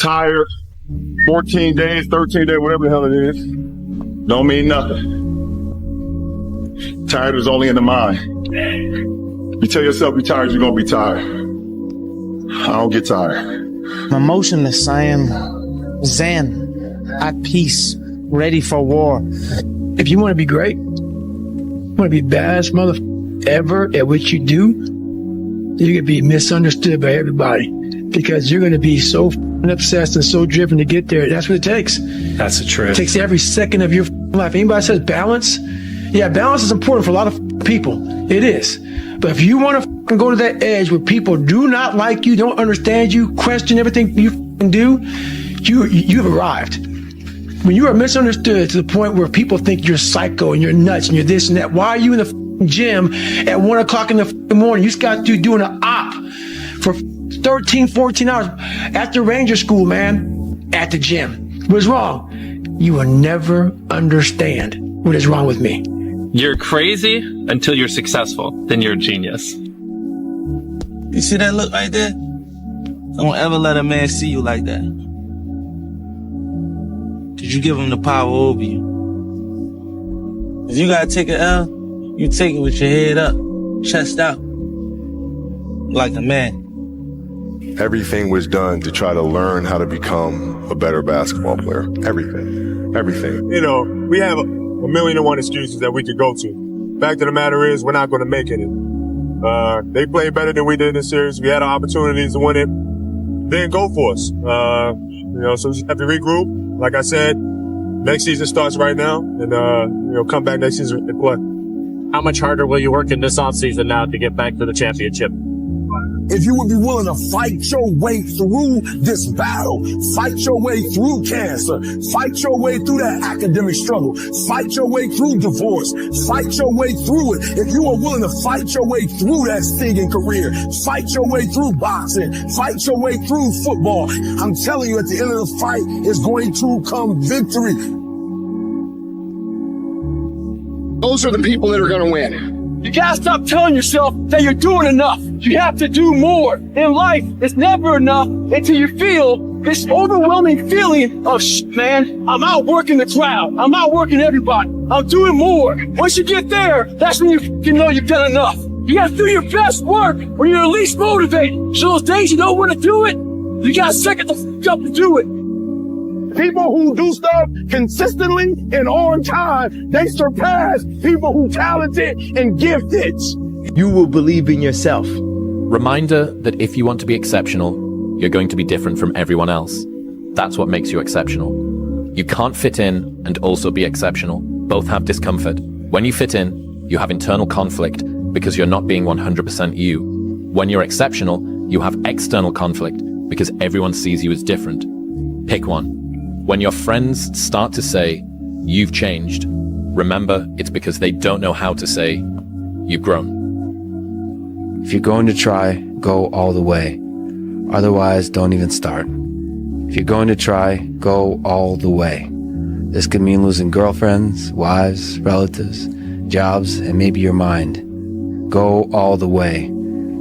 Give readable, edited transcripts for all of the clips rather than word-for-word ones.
tired, 14 days, 13 days, whatever the hell it is, don't mean nothing. Tired is only in the mind. You tell yourself you're tired, you're gonna be tired. I don't get tired. I'm emotionless. I am zen, at peace, ready for war. If you want to be great, you want to be the baddest mother ever at what you do, you're going to be misunderstood by everybody because you're going to be so obsessed and so driven to get there. That's what it takes. That's the truth. It takes every second of your life. Anybody says balance? Yeah, balance is important for a lot of people. It is. But if you want to go to that edge where people do not like you, don't understand you, question everything you do, you've arrived. When you are misunderstood to the point where people think you're psycho and you're nuts and you're this and that, why are you in the gym at 1 o'clock in the morning? You just got to doing an op for 13, 14 hours at the Ranger School, man, at the gym. What's wrong? You will never understand what is wrong with me. You're crazy until you're successful. Then you're a genius. You see that look right there? Don't ever let a man see you like that. Cause you give him the power over you. If you gotta take an L, you take it with your head up, chest out, like a man. Everything was done to try to learn how to become a better basketball player. Everything. You know, we have a million and one excuses that we could go to. Fact of the matter is, we're not going to make it. They played better than we did in this series. We had our opportunities to win it. Didn't go for us. So we just have to regroup. Like I said, next season starts right now, and come back next season and play. How much harder will you work in this offseason now to get back to the championship? If you would be willing to fight your way through this battle, fight your way through cancer, fight your way through that academic struggle, fight your way through divorce, fight your way through it. If you are willing to fight your way through that stinging career, fight your way through boxing, fight your way through football, I'm telling you, at the end of the fight is going to come victory. Those are the people that are going to win. You gotta stop telling yourself that you're doing enough. You have to do more. In life, it's never enough until you feel this overwhelming feeling of, man, I'm outworking the crowd. I'm outworking everybody. I'm doing more. Once you get there, that's when you know you've done enough. You gotta do your best work when you're least motivated. So those days you don't want to do it, you gotta second the up to do it. People who do stuff consistently and on time, they surpass people who talented and gifted. You will believe in yourself. Reminder that if you want to be exceptional, you're going to be different from everyone else. That's what makes you exceptional. You can't fit in and also be exceptional. Both have discomfort. When you fit in, you have internal conflict because you're not being 100% you. When you're exceptional, you have external conflict because everyone sees you as different. Pick one. When your friends start to say, you've changed, remember it's because they don't know how to say, you've grown. If you're going to try, go all the way. Otherwise, don't even start. If you're going to try, go all the way. This could mean losing girlfriends, wives, relatives, jobs, and maybe your mind. Go all the way.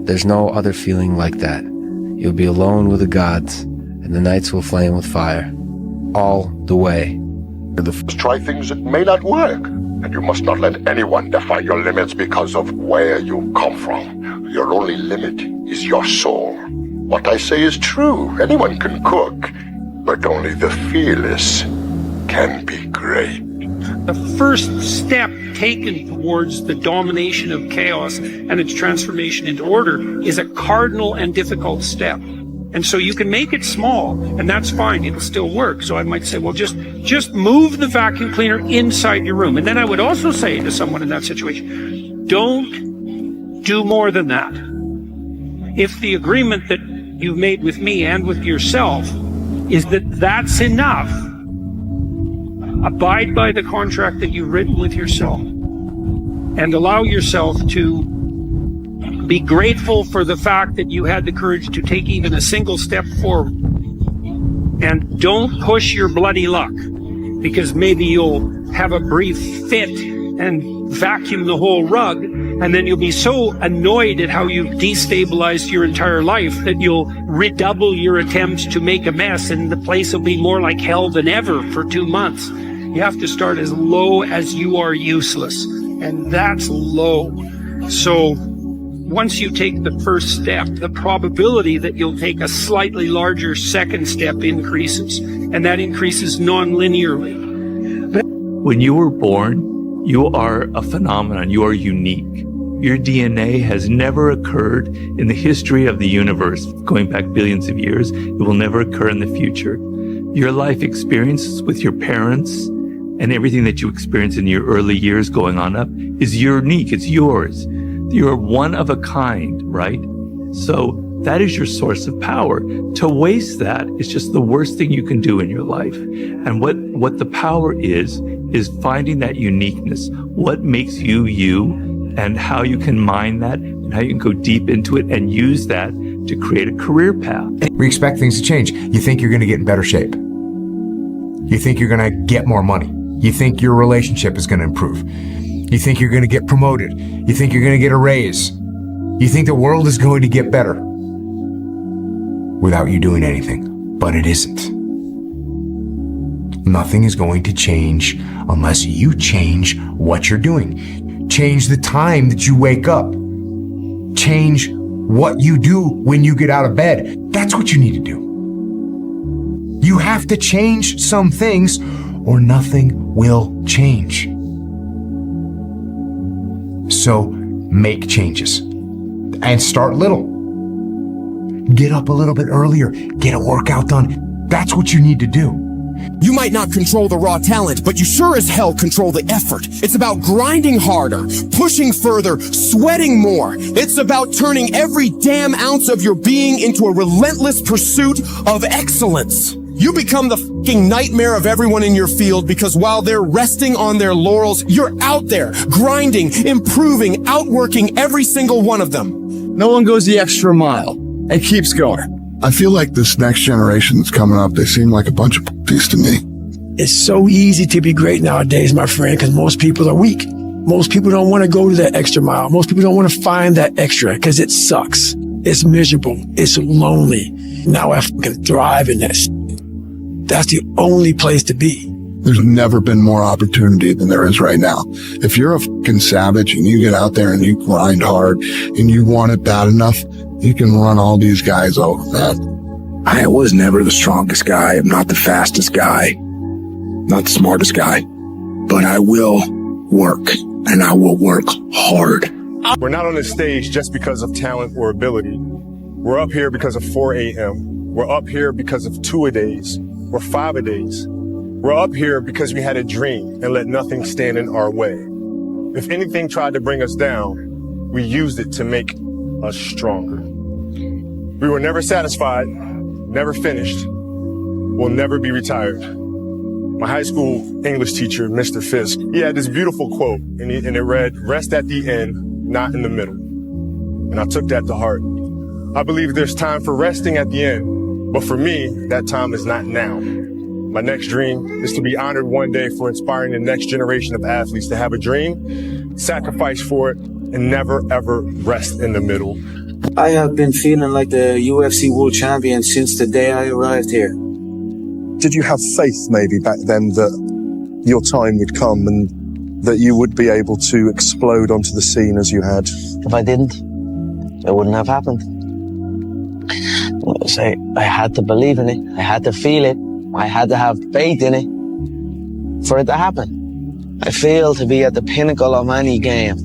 There's no other feeling like that. You'll be alone with the gods, and the nights will flame with fire. All the way. Try things that may not work, and you must not let anyone define your limits because of where you come from. Your only limit is your soul. What I say is true. Anyone can cook, but only the fearless can be great. The first step taken towards the domination of chaos and its transformation into order is a cardinal and difficult step. And so you can make it small, and that's fine. It'll still work. So I might say, well, just move the vacuum cleaner inside your room. And then I would also say to someone in that situation, don't do more than that. If the agreement that you've made with me and with yourself is that that's enough, abide by the contract that you've written with yourself and allow yourself to be grateful for the fact that you had the courage to take even a single step forward. And don't push your bloody luck, because maybe you'll have a brief fit and vacuum the whole rug, And then you'll be so annoyed at how you've destabilized your entire life that you'll redouble your attempts to make a mess, and the place will be more like hell than ever for 2 months. You have to start as low as you are useless, and that's low. So once you take the first step, the probability that you'll take a slightly larger second step increases, and that increases non-linearly. When you were born, you are a phenomenon. You are unique. Your DNA has never occurred in the history of the universe, going back billions of years. It will never occur in the future. Your life experiences with your parents and everything that you experience in your early years going on up is unique. It's yours. You're one of a kind, right? So that is your source of power. To waste that is just the worst thing you can do in your life. And what the power is finding that uniqueness. What makes you you, and how you can mine that, and how you can go deep into it and use that to create a career path. We expect things to change. You think you're going to get in better shape. You think you're going to get more money. You think your relationship is going to improve. You think you're going to get promoted. You think you're going to get a raise. You think the world is going to get better without you doing anything. But it isn't. Nothing is going to change unless you change what you're doing. Change the time that you wake up. Change what you do when you get out of bed. That's what you need to do. You have to change some things or nothing will change. So make changes and start little. Get up a little bit earlier. Get a workout done. That's what you need to do. You might not control the raw talent, but you sure as hell control the effort. It's about grinding harder, pushing further, sweating more. It's about turning every damn ounce of your being into a relentless pursuit of excellence. You become the fucking nightmare of everyone in your field because while they're resting on their laurels, you're out there, grinding, improving, outworking every single one of them. No one goes the extra mile and keeps going. I feel like this next generation that's coming up, they seem like a bunch of pussies to me. It's so easy to be great nowadays, my friend, because most people are weak. Most people don't want to go to that extra mile. Most people don't want to find that extra because it sucks. It's miserable. It's lonely. Now I fucking thrive in that shit. That's the only place to be. There's never been more opportunity than there is right now. If you're a fucking savage and you get out there and you grind hard and you want it bad enough, you can run all these guys over, man. I was never the strongest guy. I'm not the fastest guy. Not the smartest guy. But I will work, and I will work hard. We're not on this stage just because of talent or ability. We're up here because of 4 a.m. We're up here because of 2-a-days or 5-a-days. We're up here because we had a dream and let nothing stand in our way. If anything tried to bring us down, we used it to make us stronger. We were never satisfied, never finished, will never be retired. My high school English teacher, Mr. Fisk, he had this beautiful quote, and it read, "Rest at the end, not in the middle." And I took that to heart. I believe there's time for resting at the end, but for me, that time is not now. My next dream is to be honored one day for inspiring the next generation of athletes to have a dream, sacrifice for it, and never ever rest in the middle. I have been feeling like the UFC world champion since the day I arrived here. Did you have faith maybe back then that your time would come and that you would be able to explode onto the scene as you had? If I didn't, it wouldn't have happened. I had to believe in it. I had to feel it. I had to have faith in it for it to happen. I feel to be at the pinnacle of any game,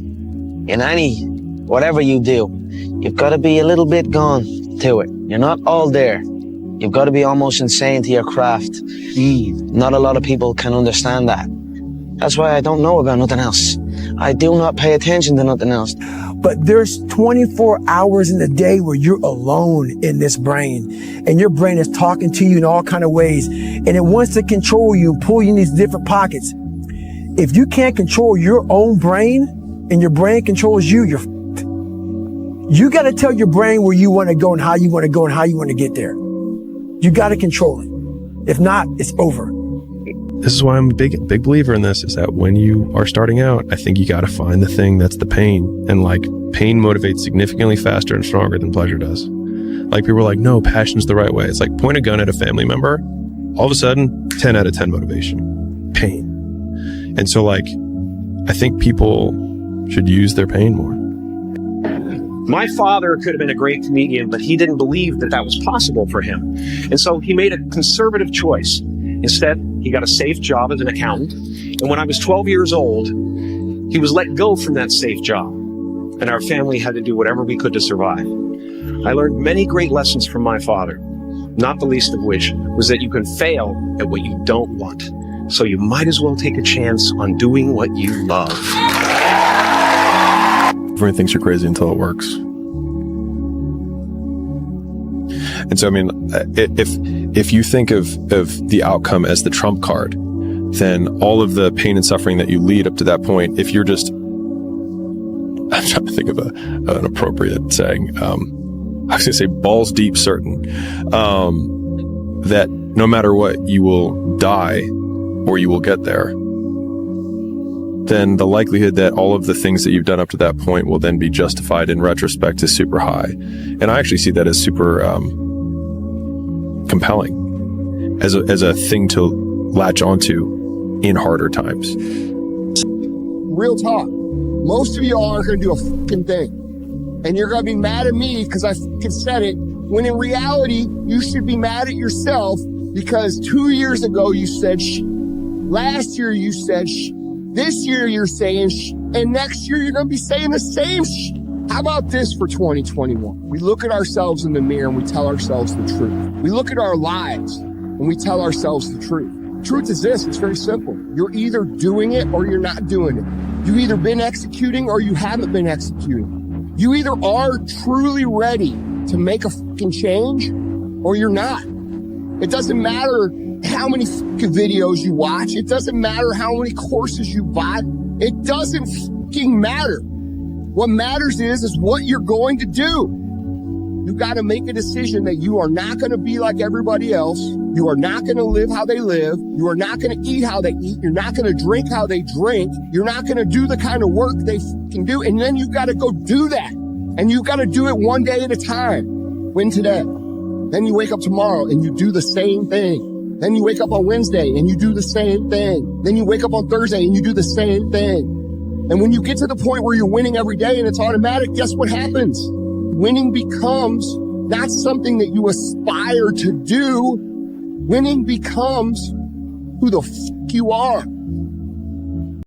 in whatever you do, you've got to be a little bit gone to it. You're not all there. You've got to be almost insane to your craft. Not a lot of people can understand that. That's why I don't know about nothing else. I do not pay attention to nothing else. But there's 24 hours in the day where you're alone in this brain, and your brain is talking to you in all kind of ways, and it wants to control you and pull you in these different pockets. If you can't control your own brain and your brain controls you, you're f***ed. You got to tell your brain where you want to go and how you want to go and how you want to get there. You got to control it. If not, it's over. this is why I'm a big believer in this, is that when you are starting out, I think you got to find the thing that's the pain. And like, pain motivates significantly faster and stronger than pleasure does. Like, people are like, no, passion's the right way. It's like, point a gun at a family member, all of a sudden 10 out of 10 motivation, pain. And so like, I think people should use their pain more. My father could have been a great comedian, but he didn't believe that that was possible for him. And so he made a conservative choice. Instead, he got a safe job as an accountant. And when I was 12 years old, he was let go from that safe job. And our family had to do whatever we could to survive. I learned many great lessons from my father, not the least of which was that you can fail at what you don't want. So you might as well take a chance on doing what you love. Everyone thinks you're crazy until it works. And so, I mean, if you think of the outcome as the trump card, then all of the pain and suffering that you lead up to that point, if you're just, I'm trying to think of an appropriate saying, I was going to say balls deep certain, that no matter what, you will die or you will get there, then the likelihood that all of the things that you've done up to that point will then be justified in retrospect is super high. And I actually see that as super compelling, as a thing to latch onto in harder times. Real talk. Most of y'all aren't going to do a fucking thing. And you're going to be mad at me because I fucking said it, when in reality, you should be mad at yourself because 2 years ago you said last year you said this year you're saying and next year you're going to be saying the same How about this for 2021? We look at ourselves in the mirror and we tell ourselves the truth. We look at our lives and we tell ourselves the truth. Truth is this, it's very simple. You're either doing it or you're not doing it. You've either been executing or you haven't been executing. You either are truly ready to make a fucking change or you're not. It doesn't matter how many fucking videos you watch. It doesn't matter how many courses you buy. It doesn't fucking matter. What matters is what you're going to do. You got to make a decision that you are not going to be like everybody else. You are not going to live how they live. You are not going to eat how they eat. You're not going to drink how they drink. You're not going to do the kind of work they can do. And then you got to go do that. And you got to do it one day at a time. Win today. Then you wake up tomorrow and you do the same thing. Then you wake up on Wednesday and you do the same thing. Then you wake up on Thursday and you do the same thing. And when you get to the point where you're winning every day and it's automatic, guess what happens? Winning becomes not something that you aspire to do. Winning becomes who the fuck you are.